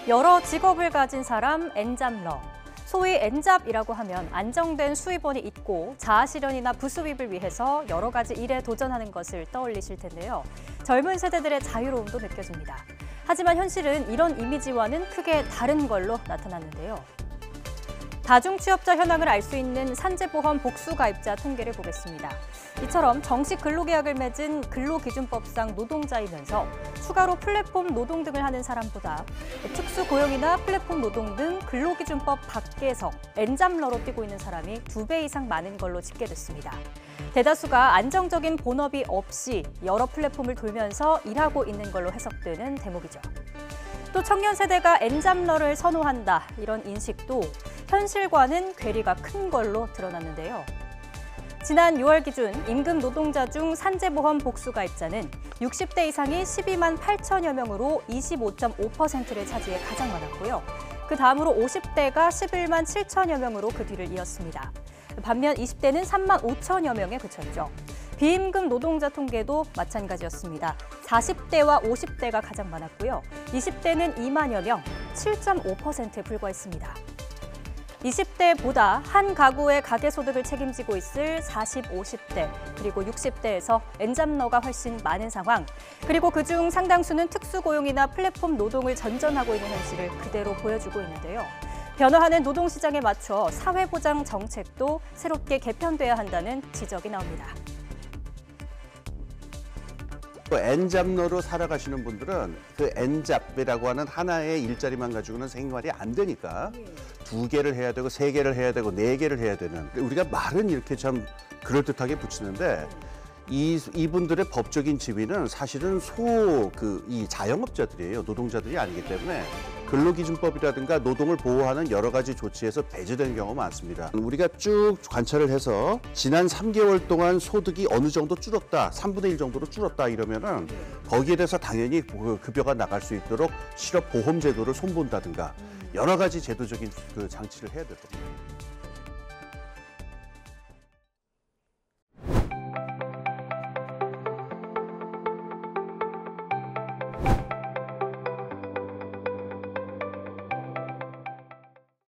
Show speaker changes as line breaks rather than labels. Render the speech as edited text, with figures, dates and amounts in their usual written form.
여러 직업을 가진 사람 엔잡러. 소위 엔잡이라고 하면 안정된 수입원이 있고 자아실현이나 부수입을 위해서 여러 가지 일에 도전하는 것을 떠올리실 텐데요. 젊은 세대들의 자유로움도 느껴집니다. 하지만 현실은 이런 이미지와는 크게 다른 걸로 나타났는데요. 다중취업자 현황을 알 수 있는 산재보험 복수가입자 통계를 보겠습니다. 이처럼 정식 근로계약을 맺은 근로기준법상 노동자이면서 추가로 플랫폼 노동 등을 하는 사람보다 특수고용이나 플랫폼 노동 등 근로기준법 밖에서 엔잡러로 뛰고 있는 사람이 2배 이상 많은 걸로 집계됐습니다. 대다수가 안정적인 본업이 없이 여러 플랫폼을 돌면서 일하고 있는 걸로 해석되는 대목이죠. 또 청년 세대가 엔잡러를 선호한다, 이런 인식도 현실과는 괴리가 큰 걸로 드러났는데요. 지난 6월 기준 임금 노동자 중 산재보험 복수가입자는 60대 이상이 12만 8천여 명으로 25.5%를 차지해 가장 많았고요. 그 다음으로 50대가 11만 7천여 명으로 그 뒤를 이었습니다. 반면 20대는 3만 5천여 명에 그쳤죠. 비임금 노동자 통계도 마찬가지였습니다. 40대와 50대가 가장 많았고요. 20대는 2만여 명, 7.5%에 불과했습니다. 20대보다 한 가구의 가계소득을 책임지고 있을 40, 50대, 그리고 60대에서 엔잡러가 훨씬 많은 상황, 그리고 그중 상당수는 특수고용이나 플랫폼 노동을 전전하고 있는 현실을 그대로 보여주고 있는데요. 변화하는 노동시장에 맞춰 사회보장 정책도 새롭게 개편돼야 한다는 지적이 나옵니다.
엔잡러로 살아가시는 분들은 그 엔잡이라고 하는 하나의 일자리만 가지고는 생활이 안 되니까 2개를 해야 되고 3개를 해야 되고 4개를 해야 되는, 우리가 말은 이렇게 참 그럴듯하게 붙이는데 이분들의 법적인 지위는 사실은 이 자영업자들이에요. 노동자들이 아니기 때문에 근로기준법이라든가 노동을 보호하는 여러 가지 조치에서 배제되는 경우가 많습니다. 우리가 쭉 관찰을 해서 지난 3개월 동안 소득이 어느 정도 줄었다, 3분의 1 정도로 줄었다 이러면은 거기에 대해서 당연히 급여가 나갈 수 있도록 실업보험제도를 손본다든가 여러 가지 제도적인 장치를 해야 될 겁니다.